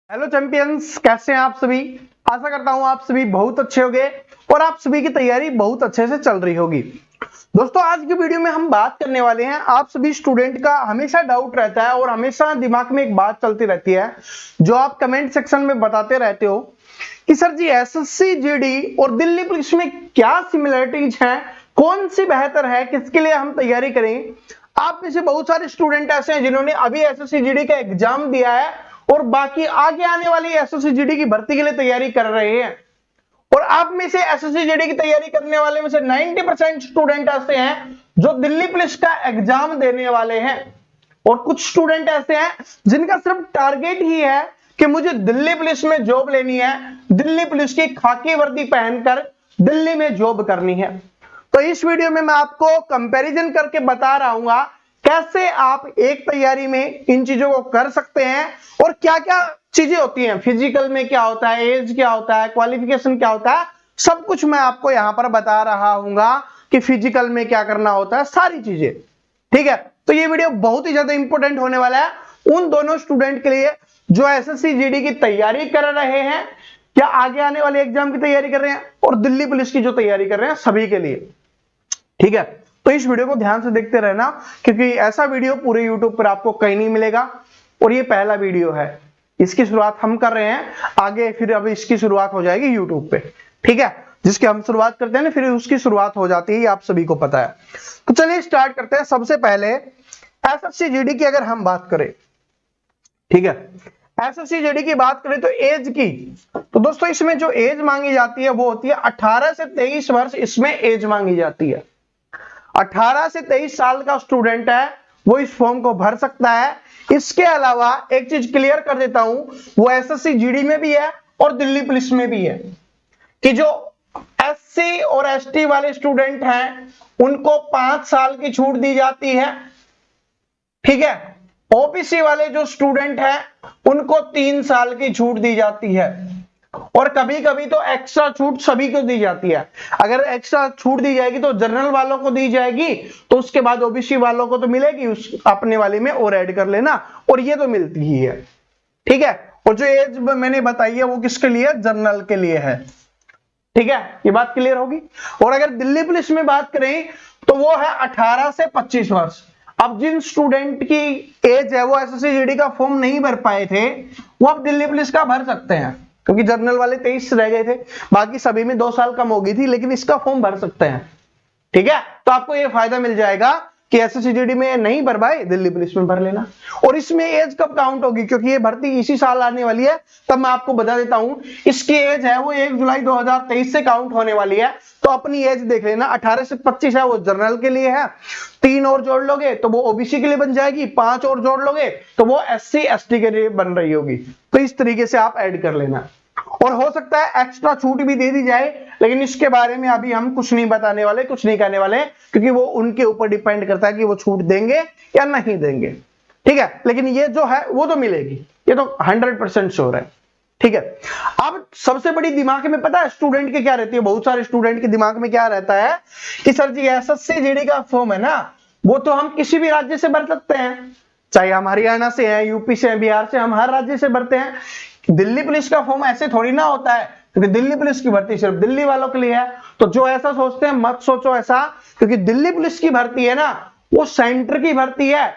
Hello champions, कैसे हैं आप सभी। आशा करता हूं आप सभी बहुत अच्छे होंगे और आप सभी की तैयारी बहुत अच्छे से चल रही होगी। दोस्तों, आज की वीडियो में हम बात करने वाले हैं, आप सभी स्टूडेंट का हमेशा डाउट रहता है और हमेशा दिमाग में एक बात चलती रहती है जो आप कमेंट सेक्शन में बताते रहते हो कि सर जी एसएससी जीडी और दिल्ली पुलिस में क्या सिमिलरिटीज हैं, कौन सी बेहतर है, किसके लिए हम तैयारी करें। आप में से बहुत सारे स्टूडेंट ऐसे हैं जिन्होंने अभी एसएससी जीडी का एग्जाम दिया है और बाकी आगे आने वाली एसएससी जीडी की भर्ती के लिए तैयारी कर रहे हैं। और आप में से एसएससी जीडी की तैयारी करने वाले में से 90% स्टूडेंट ऐसे हैं जो दिल्ली पुलिस का एग्जाम देने वाले हैं। और कुछ स्टूडेंट ऐसे हैं जिनका सिर्फ टारगेट ही है कि मुझे दिल्ली पुलिस में जॉब लेनी है, दिल्ली पुलिस की खाकी वर्दी पहनकर दिल्ली में जॉब करनी है। तो इस वीडियो में मैं आपको कंपैरिजन करके बता रहा हूं कैसे आप एक तैयारी में इन चीजों को कर सकते हैं और क्या क्या चीजें होती हैं, फिजिकल में क्या होता है, एज क्या होता है, क्वालिफिकेशन क्या होता है, सब कुछ मैं आपको यहां पर बता रहा हूंगा कि फिजिकल में क्या करना होता है, सारी चीजें। ठीक है, तो ये वीडियो बहुत ही ज्यादा इंपॉर्टेंट होने वाला है उन दोनों स्टूडेंट के लिए जो एसएससी जीडी की तैयारी कर रहे हैं या आगे आने वाले एग्जाम की तैयारी कर रहे हैं और दिल्ली पुलिस की जो तैयारी कर रहे हैं, सभी के लिए। ठीक है, तो इस वीडियो को ध्यान से देखते रहना क्योंकि ऐसा वीडियो पूरे यूट्यूब पर आपको कहीं नहीं मिलेगा और ये पहला वीडियो है, इसकी शुरुआत हम कर रहे हैं, आगे फिर अब इसकी शुरुआत हो जाएगी यूट्यूब पे। ठीक है, जिसकी हम शुरुआत करते हैं ना, फिर उसकी शुरुआत हो जाती है, आप सभी को पता है। तो चलिए स्टार्ट करते हैं। सबसे पहले एसएससी जीडी की अगर हम बात करें, ठीक है, एसएससी जीडी की बात करें तो एज की, तो दोस्तों इसमें जो एज मांगी जाती है वो होती है 18 से 23 वर्ष, इसमें एज मांगी जाती है। 18 से 23 साल का स्टूडेंट है वो इस फॉर्म को भर सकता है। इसके अलावा एक चीज क्लियर कर देता हूं, वो एसएससी जीडी में भी है और दिल्ली पुलिस में भी है कि जो एससी और एसटी वाले स्टूडेंट हैं उनको 5 साल की छूट दी जाती है। ठीक है, ओबीसी वाले जो स्टूडेंट हैं उनको 3 साल की छूट दी जाती है और कभी कभी तो एक्स्ट्रा छूट सभी को दी जाती है। अगर एक्स्ट्रा छूट दी जाएगी तो जनरल वालों को दी जाएगी, तो उसके बाद ओबीसी वालों को तो मिलेगी, उस अपने वाले में और ऐड कर लेना, और ये तो मिलती ही है। ठीक है, और जो एज मैंने बताई है वो किसके लिए, जनरल के लिए है। ठीक है, ये बात क्लियर होगी। और अगर दिल्ली पुलिस में बात करें तो वो है 18 से 25 वर्ष। अब जिन स्टूडेंट की एज है वो एसएससी जीडी का फॉर्म नहीं भर पाए थे वो अब दिल्ली पुलिस का भर सकते हैं क्योंकि जनरल वाले 23 रह गए थे, बाकी सभी में 2 साल कम हो गई थी, लेकिन इसका फॉर्म भर सकते हैं। ठीक है, तो आपको ये फायदा मिल जाएगा कि एसएससी जीडी में नहीं भर पाए, दिल्ली पुलिस में भर लेना। और इसमें एज कब काउंट होगी, क्योंकि ये भर्ती इसी साल आने वाली है, तब मैं आपको बता देता हूं। इसकी एज है वो 1 जुलाई 2023 से काउंट होने वाली है, तो अपनी एज देख लेना। 18 से 25 है वो जनरल के लिए है, 3 और जोड़ लोगे तो वो ओबीसी के लिए बन जाएगी, 5 और जोड़ लोगे तो वो एससी एसटी के लिए बन रही होगी। तो इस तरीके से आप ऐड कर लेना, और हो सकता है एक्स्ट्रा छूट भी दे दी जाए, लेकिन इसके बारे में अभी हम कुछ नहीं बताने वाले, कुछ नहीं कहने वाले, क्योंकि वो उनके ऊपर डिपेंड करता है कि वो छूट देंगे या नहीं देंगे। ठीक है, लेकिन ये जो है वो तो मिलेगी, ये तो 100% श्योर है। ठीक है, अब सबसे बड़ी दिमाग में पता है स्टूडेंट के क्या रहती है, बहुत सारे स्टूडेंट के दिमाग में क्या रहता है कि सर जी एसएससी जीडी का फॉर्म है ना, वो तो हम किसी भी राज्य से भर सकते हैं, चाहे हम हरियाणा से हैं, यूपी से हैं, बिहार से, हम हर राज्य से भरते हैं। दिल्ली पुलिस का फॉर्म ऐसे थोड़ी ना होता है, क्योंकि दिल्ली पुलिस की भर्ती सिर्फ दिल्ली वालों के लिए है। तो जो ऐसा सोचते हैं मत सोचो ऐसा, क्योंकि दिल्ली पुलिस की भर्ती है ना वो सेंटर की भर्ती है।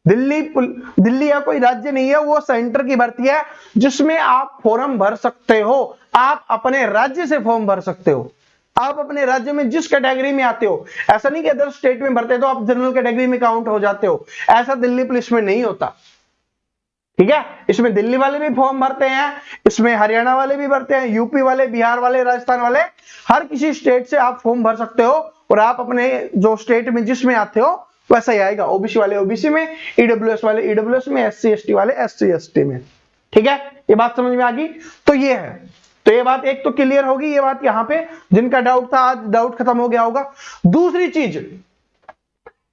दिल्ली या कोई राज्य नहीं है, वो सेंटर की भर्ती है जिसमें आप फॉर्म भर सकते हो। आप अपने राज्य से फॉर्म भर सकते हो, आप अपने राज्य में जिस कैटेगरी में आते हो। ऐसा नहीं कि अदर स्टेट में भरते तो आप जनरल कैटेगरी में काउंट हो जाते हो, ऐसा दिल्ली पुलिस में नहीं होता। ठीक है, इसमें दिल्ली वाले भी फॉर्म भरते हैं, इसमें हरियाणा वाले भी भरते हैं, यूपी वाले, बिहार वाले, राजस्थान वाले, हर किसी स्टेट से आप फॉर्म भर सकते हो और आप अपने जो स्टेट में जिसमें आते हो वैसा ही आएगा। ओबीसी वाले ओबीसी में, ईडब्ल्यूएस वाले ईडब्ल्यूएस में, एससी एसटी वाले एससी एसटी में। ठीक है, ये बात समझ में आ गई। तो ये है, तो ये बात एक तो क्लियर होगी, ये बात यहां पे जिनका डाउट था आज डाउट खत्म हो गया होगा। दूसरी चीज,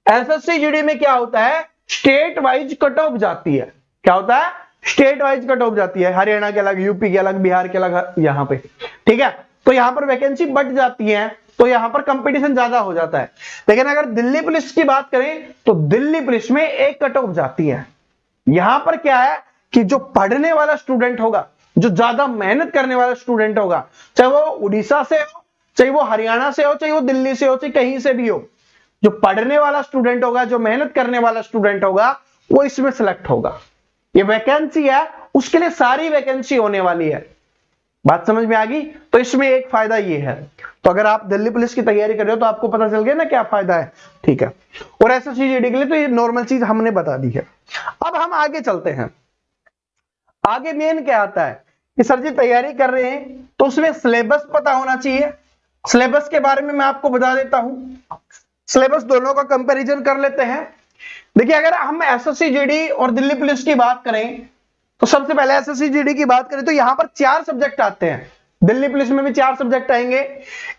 एसएससी जीडी में क्या होता है, स्टेट वाइज कट ऑफ जाती है। क्या होता है, स्टेट वाइज कट ऑफ जाती है, हरियाणा के अलग, यूपी के अलग, बिहार के अलग, यहां पे। ठीक है, तो यहां पर वैकेंसी बढ़ जाती है, तो यहां पर कंपटीशन ज्यादा हो जाता है। लेकिन अगर दिल्ली पुलिस की बात करें तो दिल्ली पुलिस में एक कट ऑफ जाती है। यहां पर क्या है कि जो पढ़ने वाला स्टूडेंट होगा, जो ज्यादा मेहनत करने वाला स्टूडेंट होगा, चाहे वो उड़ीसा से हो, चाहे वो हरियाणा से हो, चाहे वो दिल्ली से हो, चाहे कहीं से भी हो, जो पढ़ने वाला स्टूडेंट होगा, जो मेहनत करने वाला स्टूडेंट होगा, वो इसमें सिलेक्ट होगा। ये वैकेंसी है, उसके लिए सारी वैकेंसी होने वाली है। बात समझ में आ गई? तो इसमें एक फायदा ये है। तो अगर आप दिल्ली पुलिस की तैयारी कर रहे हो तो आपको पता चल गया ना क्या फायदा है, ठीक है। और एसएससी जीडी के लिए तो ये नॉर्मल चीज हमने बता दी है। अब हम आगे चलते हैं। आगे मेन क्या आता है कि सर जी तैयारी कर रहे हैं तो उसमें सिलेबस पता होना चाहिए। सिलेबस के बारे में मैं आपको बता देता हूं। सिलेबस दोनों का कंपैरिजन कर लेते हैं। देखिए, अगर हम एसएससी जीडी और दिल्ली पुलिस की बात करें तो सबसे पहले एसएससी जीडी की बात करें तो यहां पर 4 सब्जेक्ट आते हैं। दिल्ली पुलिस में भी 4 सब्जेक्ट आएंगे।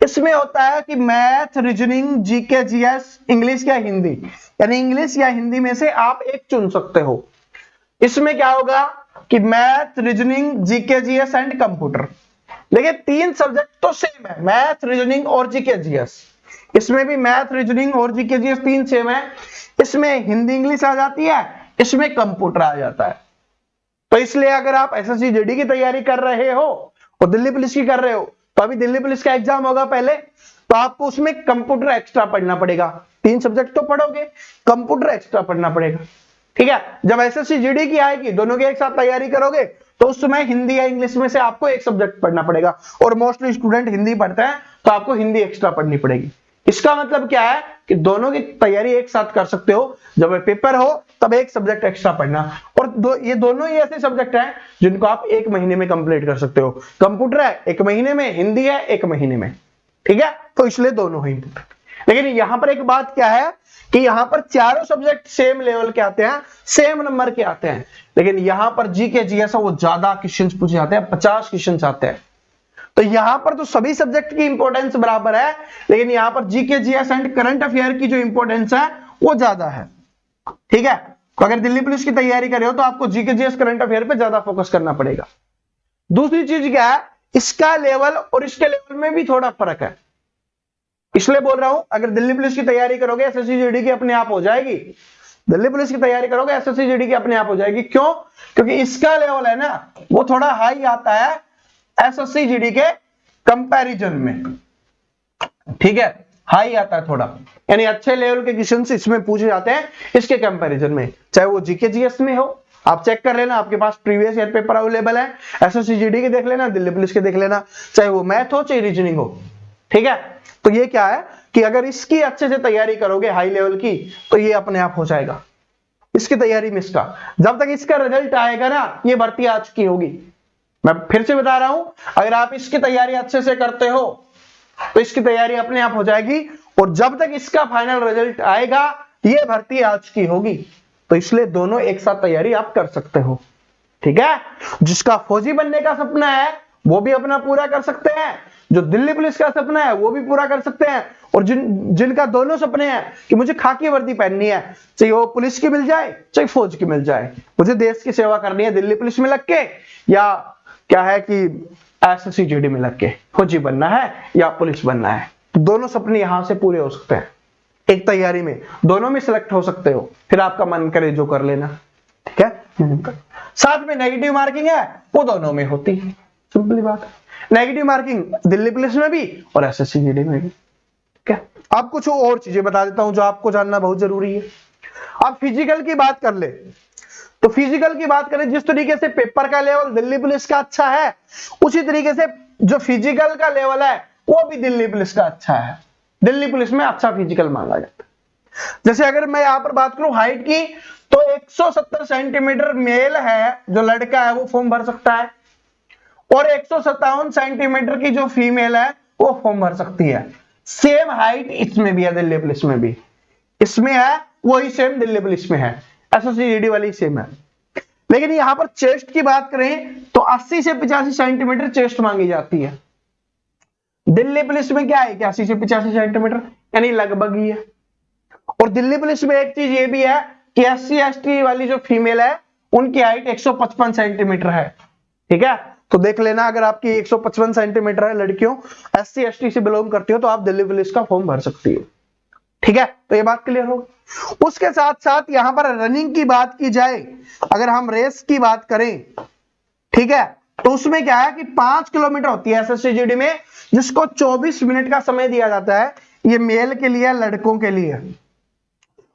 इसमें होता है कि math, reasoning, GK, GS, English या हिंदी, यानी इंग्लिश या हिंदी में से आप एक चुन सकते हो। इसमें क्या होगा कि math, reasoning, GK, GS and computer. देखिए 3 सब्जेक्ट तो सेम है, मैथ, रीजनिंग और जीके, जीएस। इसमें भी मैथ, रीजनिंग और जीके, जीएस 3 सेम है। इसमें हिंदी इंग्लिश आ जाती है, इसमें कंप्यूटर आ जाता है। तो इसलिए अगर आप एसएससी जीडी की तैयारी कर रहे हो और दिल्ली पुलिस की कर रहे हो तो अभी दिल्ली पुलिस का एग्जाम होगा पहले, तो आपको उसमें कंप्यूटर एक्स्ट्रा पढ़ना पड़ेगा। 3 सब्जेक्ट तो पढ़ोगे, कंप्यूटर एक्स्ट्रा पढ़ना पड़ेगा, ठीक है। जब एसएससी जीडी की आएगी, दोनों की एक साथ तैयारी करोगे तो उस समय हिंदी या इंग्लिश में से आपको एक सब्जेक्ट पढ़ना पड़ेगा। और मोस्टली स्टूडेंट हिंदी पढ़ते हैं तो आपको हिंदी एक्स्ट्रा पढ़नी पड़ेगी। इसका मतलब क्या है कि दोनों की तैयारी एक साथ कर सकते हो। जब पेपर हो तब एक सब्जेक्ट एक्स्ट्रा पढ़ना। और ये दोनों ही ऐसे सब्जेक्ट हैं जिनको आप 1 महीने में कंप्लीट कर सकते हो। कंप्यूटर है 1 महीने में, हिंदी है 1 महीने में, ठीक है। तो इसलिए दोनों ही। लेकिन यहां पर एक बात क्या है कि यहां पर चारों सब्जेक्ट सेम लेवल के आते हैं, सेम नंबर के आते हैं। लेकिन यहां पर जीके जीएस वो ज्यादा क्वेश्चंस पूछे जाते हैं, 50 क्वेश्चंस आते हैं। तो यहां पर तो सभी सब्जेक्ट की इंपॉर्टेंस बराबर है, लेकिन यहां पर GK GS and current affair की जो इंपॉर्टेंस है वो ज्यादा है, ठीक है। तो अगर दिल्ली पुलिस की तैयारी कर रहे हो तो आपको जीके जीएस करंट अफेयर पे ज्यादा फोकस करना पड़ेगा। दूसरी चीज क्या है, इसका लेवल और इसके लेवल में भी थोड़ा फर्क है। इसलिए बोल रहा हूं, अगर दिल्ली पुलिस की तैयारी करोगे एसएससी जीडी की अपने आप हो जाएगी। दिल्ली पुलिस की तैयारी करोगे एसएससी जीडी की अपने आप हो जाएगी। क्यों? क्योंकि इसका लेवल है ना वो थोड़ा हाई आता है एसएससी जीडी के कंपैरिजन में, ठीक है। हाई आता है थोड़ा, यानी अच्छे लेवल के क्वेश्चंस इसमें पूछे जाते हैं इसके कंपैरिजन में। चाहे वो जीके जीएस में हो, आप चेक कर लेना, आपके पास प्रीवियस ईयर पेपर अवेलेबल है, एसएससी जीडी के देख लेना, दिल्ली पुलिस के देख लेना, चाहे वो मैथ हो चाहे रीजनिंग हो, ठीक है। तो ये क्या है कि अगर इसकी अच्छे से तैयारी करोगे हाई लेवल की तो ये अपने आप हो जाएगा। इसकी तैयारी में इसका, जब तक इसका रिजल्ट आएगा ना, ये भर्ती आ चुकी होगी। मैं फिर से बता रहा हूं, अगर आप इसकी तैयारी अच्छे से करते हो तो इसकी तैयारी अपने आप हो जाएगी। और जब तक इसका फाइनल रिजल्ट आएगा ये भर्ती आ चुकी होगी। तो इसलिए दोनों एक साथ तैयारी आप कर सकते हो, ठीक है। जिसका फौजी बनने का सपना है वो भी अपना पूरा कर सकते हैं, जो दिल्ली पुलिस का सपना है वो भी पूरा कर सकते हैं, और जिनका दोनों सपने हैं कि मुझे खाकी वर्दी पहननी है, चाहे वो पुलिस की मिल जाए चाहे फौज की मिल जाए, मुझे देश की सेवा करनी है दिल्ली पुलिस में लग के, या क्या है कि एसएससी जीडी में लग के फौजी बनना है या पुलिस बनना है, तो दोनों सपने यहां से पूरे हो सकते हैं। एक तैयारी में दोनों में सिलेक्ट हो सकते हो, फिर आपका मन करे जो कर लेना, ठीक है। साथ में नेगेटिव मार्किंग है वो दोनों में होती है, सिंपली बात है। नेगेटिव मार्किंग दिल्ली पुलिस में भी और एसएससी जीडी में भी, ठीक है। अब कुछ और चीजें बता देता हूं जो आपको जानना बहुत जरूरी है। अब फिजिकल की बात कर ले तो फिजिकल की बात करें, जिस तरीके से पेपर का लेवल दिल्ली पुलिस का अच्छा है, उसी तरीके से जो फिजिकल का लेवल है वो भी दिल्ली पुलिस का अच्छा है। दिल्ली पुलिस में अच्छा फिजिकल मांगा जाता है। जैसे अगर मैं यहां पर बात करूं हाइट की, तो 170 सेंटीमीटर मेल है जो लड़का है वो फॉर्म भर सकता है, और 157 सेंटीमीटर की जो फीमेल है वो फॉर्म भर सकती है। सेम हाइट इसमें भी है, दिल्ली पुलिस में भी इसमें है, वही सेम दिल्ली पुलिस में है, एसएससी जीडी वाली सेम है। लेकिन यहां पर चेस्ट की बात करें तो 80 से 85 सेंटीमीटर चेस्ट मांगी जाती है। दिल्ली पुलिस में क्या है, 81 से 85 सेंटीमीटर, यानी लगभग ही है। और दिल्ली पुलिस में एक चीज ये भी है कि SC ST वाली जो फीमेल है उनकी हाइट 155 सेंटीमीटर है, ठीक है। तो देख लेना, अगर आपकी 155 सेंटीमीटर है, लड़कियों SC ST से बिलोंग करती हो तो आप दिल्ली पुलिस का फॉर्म भर सकती हो, ठीक है। तो ये बात क्लियर होगी। उसके साथ साथ यहां पर रनिंग की बात की जाए, अगर हम रेस की बात करें, ठीक है, तो उसमें क्या है कि 5 किलोमीटर होती है एसएससी जीडी में, जिसको 24 मिनट का समय दिया जाता है। ये मेल के लिए, लड़कों के लिए।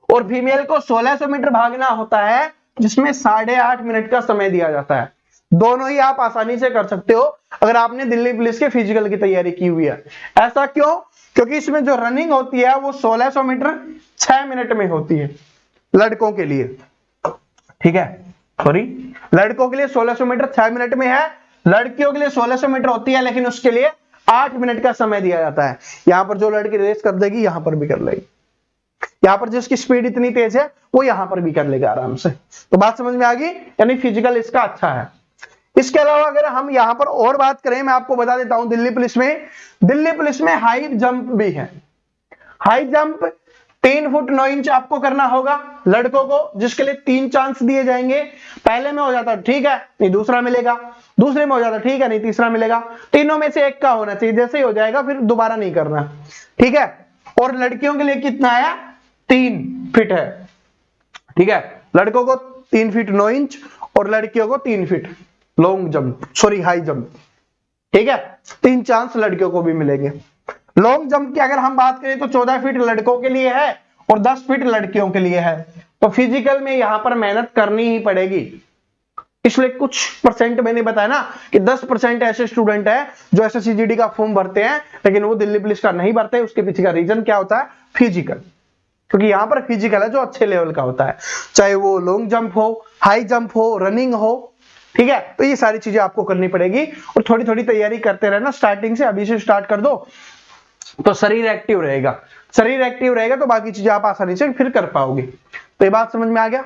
और फीमेल को 1600 मीटर भागना होता है, जिसमें 8.5 मिनट का समय दिया जाता है। दोनों ही आप आसानी से कर सकते हो अगर आपने दिल्ली पुलिस के फिजिकल की तैयारी की हुई है। ऐसा क्यों? क्योंकि इसमें जो रनिंग होती है वो 1600 मीटर 6 मिनट में होती है लड़कों के लिए, ठीक है, सॉरी, लड़कों के लिए 1600 मीटर 6 मिनट में है, लड़कियों के लिए 1600 मीटर होती है, लेकिन उसके लिए 8 मिनट का समय दिया जाता है। यहां पर जो लड़की रेस कर देगी यहां पर भी कर लेगी, यहां पर जिसकी स्पीड इतनी तेज है वो यहां पर भी कर लेगा आराम से। तो बात समझ में आ गई, यानी फिजिकल इसका अच्छा है। इसके अलावा अगर हम यहां पर और बात करें, मैं आपको बता देता हूं, दिल्ली पुलिस में हाई जंप भी है। हाई जंप 3 फुट 9 इंच आपको करना होगा लड़कों को, जिसके लिए 3 चांस दिए जाएंगे। पहले में हो जाता ठीक है, नहीं दूसरा मिलेगा, दूसरे में हो जाता ठीक है, नहीं तीसरा मिलेगा, तीनों में से एक का होना चाहिए। जैसे ही हो जाएगा फिर दोबारा नहीं करना, ठीक है। और लड़कियों के लिए कितना है? 3 फीट है, ठीक है, लड़कों को 3 फीट 9 इंच और लड़कियों को 3 feet long jump, sorry high jump, ठीक है। 3 चांस लड़कियों को भी मिलेंगे। लॉन्ग जंप की अगर हम बात करें तो 14 फीट लड़कों के लिए है और 10 फीट लड़कियों के लिए है। तो फिजिकल में यहां पर मेहनत करनी ही पड़ेगी। इसलिए कुछ परसेंट मैंने बताया ना कि 10% ऐसे स्टूडेंट है जो एसएससी जीडी का फॉर्म भरते हैं, लेकिन वो दिल्ली पुलिस का नहीं भरते। उसके पीछे का रीजन क्या होता है? फिजिकल। क्योंकि यहां पर फिजिकल है जो अच्छे लेवल का होता है, चाहे वो लॉन्ग जंप हो, हाई जंप हो, रनिंग हो, ठीक है। तो ये सारी चीजें आपको करनी पड़ेगी और थोड़ी थोड़ी तैयारी करते रहना स्टार्टिंग से। अभी से स्टार्ट कर दो तो शरीर एक्टिव रहेगा, शरीर एक्टिव रहेगा तो बाकी चीजें आप आसानी से फिर कर पाओगे। तो ये बात समझ में आ गया।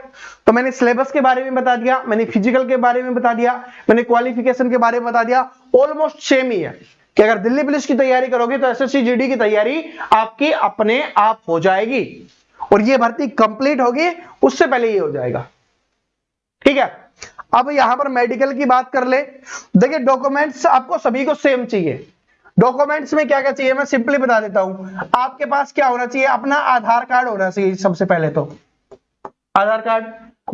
तो मैंने सिलेबस के बारे में बता दिया, मैंने फिजिकल के बारे में बता दिया, मैंने क्वालिफिकेशन के बारे में बता दिया। ऑलमोस्ट सेम ही है कि अगर दिल्ली पुलिस की तैयारी करोगे तो एसएससी जीडी की तैयारी आपकी अपने आप हो जाएगी और ये भर्ती कंप्लीट होगी उससे पहले ये हो जाएगा, ठीक है। अब यहां पर मेडिकल की बात कर ले। देखिए डॉक्यूमेंट्स आपको सभी को सेम चाहिए। डॉक्यूमेंट्स में क्या क्या चाहिए मैं सिंपली बता देता हूं। आपके पास क्या होना चाहिए? अपना आधार कार्ड होना चाहिए सबसे पहले तो, आधार कार्ड।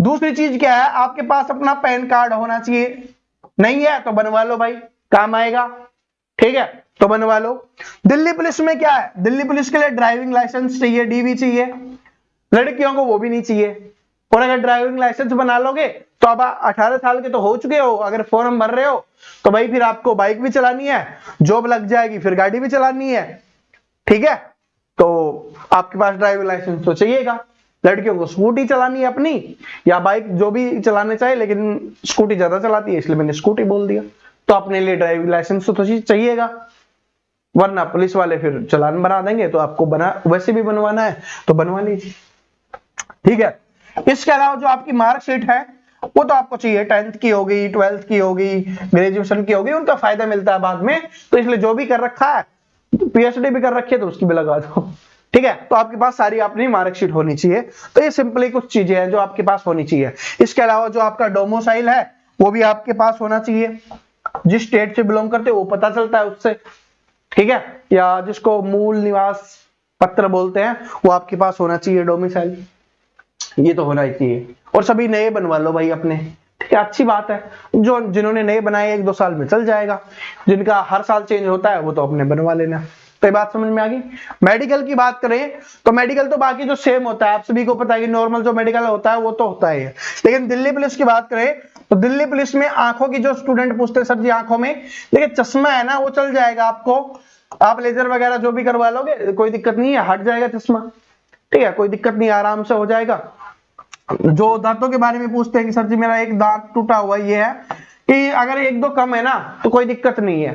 दूसरी चीज क्या है? आपके पास अपना पैन कार्ड होना चाहिए। नहीं है तो बनवा लो भाई, काम आएगा, ठीक है, तो बनवा लो। दिल्ली पुलिस में क्या है? दिल्ली पुलिस के लिए ड्राइविंग लाइसेंस चाहिए, डीवी चाहिए। लड़कियों को वो भी नहीं चाहिए। और अगर ड्राइविंग लाइसेंस बना लोगे तो अब 18 साल के तो हो चुके हो, अगर फॉर्म भर रहे हो तो भाई फिर आपको बाइक भी चलानी है, जॉब लग जाएगी फिर गाड़ी भी चलानी है, ठीक है। तो आपके पास ड्राइविंग लाइसेंस तो चाहिएगा। लड़कियों को स्कूटी चलानी है अपनी या बाइक, जो भी चलाने चाहे, लेकिन स्कूटी ज्यादा चलाती है इसलिए मैंने स्कूटी बोल दिया। तो अपने लिए ड्राइविंग लाइसेंस तो चाहिएगा, वरना पुलिस वाले फिर चालान बना देंगे। तो आपको वैसे भी बनवाना है तो बनवा लीजिए, ठीक है। इसके अलावा जो आपकी मार्कशीट है वो तो आपको चाहिए, 10th की होगी, 12th की होगी, ग्रेजुएशन की होगी, उनका फायदा मिलता है बाद में। तो इसलिए जो भी कर रखा है, पीएचडी भी कर रखी है तो उसकी भी लगा दो, ठीक है। तो आपके पास सारी अपनी मार्कशीट होनी चाहिए। तो ये सिंपली कुछ चीजें हैं जो आपके पास होनी चाहिए। इसके अलावा जो आपका डोमिसाइल है वो भी आपके पास होना चाहिए। जिस स्टेट से बिलोंग करते हो वो पता चलता है उससे, ठीक है, या जिसको मूल निवास पत्र बोलते हैं वो आपके पास होना चाहिए डोमिसाइल, ये तो होना ही चाहिए। और सभी नए बनवा लो भाई अपने, ठीक है, अच्छी बात है। जो जिन्होंने नए बनाए 1-2 साल में चल जाएगा, जिनका हर साल चेंज होता है वो तो अपने बनवा लेना। तो ये बात समझ में आ गई। मेडिकल की बात करें तो मेडिकल तो बाकी जो सेम होता है, आप सभी को पता है कि नॉर्मल जो मेडिकल होता है वो तो होता ही है। लेकिन दिल्ली पुलिस की बात करें तो दिल्ली पुलिस में आंखों की जो स्टूडेंट पूछते हैं सर जी आंखों में, देखिए चश्मा है ना वो चल जाएगा आपको, आप लेजर वगैरह जो भी करवा लोगे कोई दिक्कत नहीं है, हट जाएगा चश्मा, ठीक है, कोई दिक्कत नहीं, आराम से हो जाएगा। जो दांतों के बारे में पूछते हैं कि सर जी मेरा एक दांत टूटा हुआ, ये है कि अगर 1-2 कम है ना तो कोई दिक्कत नहीं है,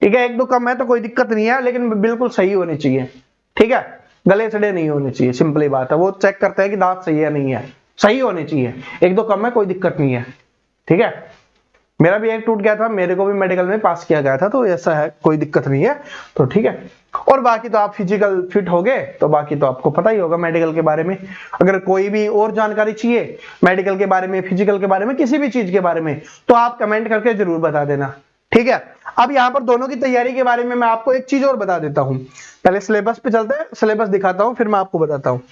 ठीक है, 1-2 कम है तो कोई दिक्कत नहीं है, लेकिन बिल्कुल सही होनी चाहिए, ठीक है, गले सड़े नहीं होने चाहिए, सिंपली बात है। वो चेक करते हैं कि दांत सही है नहीं है, सही होने चाहिए। 1-2 कम है कोई दिक्कत नहीं है, ठीक है। मेरा भी एक टूट गया था, मेरे को भी मेडिकल में पास किया गया था, तो ऐसा है, कोई दिक्कत नहीं है, तो ठीक है। और बाकी तो आप फिजिकल फिट हो गए तो बाकी तो आपको पता ही होगा मेडिकल के बारे में। अगर कोई भी और जानकारी चाहिए मेडिकल के बारे में, फिजिकल के बारे में, किसी भी चीज के बारे में, तो आप कमेंट करके जरूर बता देना, ठीक है। अब यहाँ पर दोनों की तैयारी के बारे में मैं आपको एक चीज और बता देता हूँ। पहले सिलेबस पे चलते हैं, सिलेबस दिखाता हूँ, फिर मैं आपको बताता हूँ।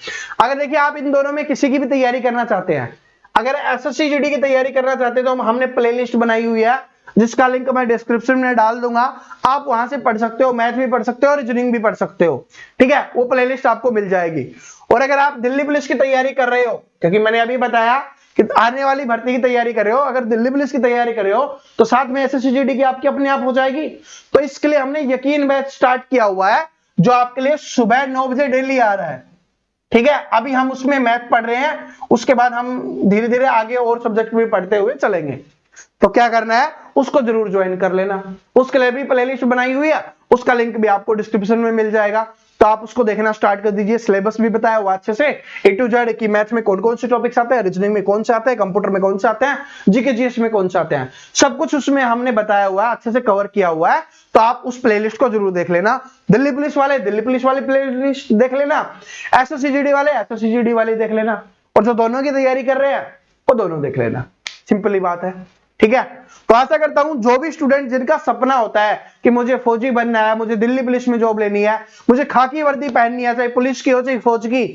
अगर देखिए आप इन दोनों में किसी की भी तैयारी करना चाहते हैं, अगर एसएससी जीडी की तैयारी करना चाहते हैं तो हमने प्लेलिस्ट बनाई हुई है जिसका लिंक मैं डिस्क्रिप्शन में डाल दूंगा, आप वहां से पढ़ सकते हो, मैथ भी पढ़ सकते हो और रीजनिंग भी पढ़ सकते हो, ठीक है, वो प्लेलिस्ट आपको मिल जाएगी। और अगर आप दिल्ली पुलिस की तैयारी कर रहे हो, क्योंकि मैंने अभी बताया कि आने वाली भर्ती की तैयारी कर रहे हो, अगर दिल्ली पुलिस की तैयारी कर रहे हो तो साथ में एसएससी जीडी की आपकी अपने आप हो जाएगी। तो इसके लिए हमने यकीन बैच स्टार्ट किया हुआ है जो आपके लिए सुबह 9 बजे डेली आ रहा है, ठीक है। अभी हम उसमें मैथ पढ़ रहे हैं, उसके बाद हम धीरे धीरे आगे और सब्जेक्ट भी पढ़ते हुए चलेंगे। तो क्या करना है, उसको जरूर ज्वाइन कर लेना। उसके लिए भी प्लेलिस्ट बनाई हुई है, उसका लिंक भी आपको डिस्क्रिप्शन में मिल जाएगा, तो आप उसको देखना स्टार्ट कर दीजिए। सिलेबस भी बताया हुआ अच्छे से A to Z कि मैथ में कौन कौन से टॉपिक्स आते हैं, रीजनिंग में कौन से आते हैं, कंप्यूटर में कौन से आते हैं, जीके जीएस में कौन से आते हैं, सब कुछ उसमें हमने बताया हुआ है, अच्छे से कवर किया हुआ है। तो आप उस प्लेलिस्ट को जरूर देख लेना। दिल्ली पुलिस वाले दिल्ली पुलिस वाली प्लेलिस्ट देख लेना, एसएससी जीडी वाले एसएससी जीडी वाली देख लेना, और जो दोनों की तैयारी कर रहे हैं वो दोनों देख लेना। सिंपली बात है, ठीक है। तो आशा करता हूं जो भी स्टूडेंट जिनका सपना होता है कि मुझे फौजी बनना है, मुझे दिल्ली पुलिस में जॉब लेनी है, मुझे खाकी वर्दी पहननी है, चाहे पुलिस की हो चाहे फौज की,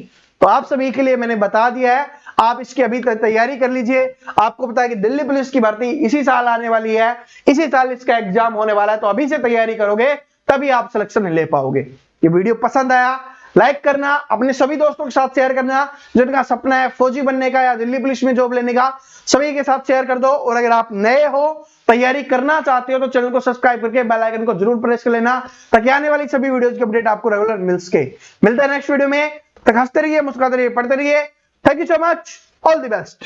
तो आप सभी के लिए मैंने बता दिया है। आप इसकी अभी तैयारी कर लीजिए। आपको पता है कि दिल्ली पुलिस की भर्ती इसी साल आने वाली है, इसी साल इसका एग्जाम होने वाला है, तो अभी से तैयारी करोगे तभी आप सिलेक्शन ले पाओगे। ये वीडियो पसंद आया लाइक करना, अपने सभी दोस्तों के साथ शेयर करना जिनका सपना है फौजी बनने का या दिल्ली पुलिस में जॉब लेने का, सभी के साथ शेयर कर दो। और अगर आप नए हो, तैयारी करना चाहते हो, तो चैनल को सब्सक्राइब करके बेल आइकन को जरूर प्रेस कर लेना ताकि आने वाली सभी वीडियोस की अपडेट आपको रेगुलर मिल सके। मिलते हैं नेक्स्ट वीडियो में, तब तक हंसते रहिए, मुस्कुराते रहिए, पढ़ते रहिए। Thank you so much, all the best.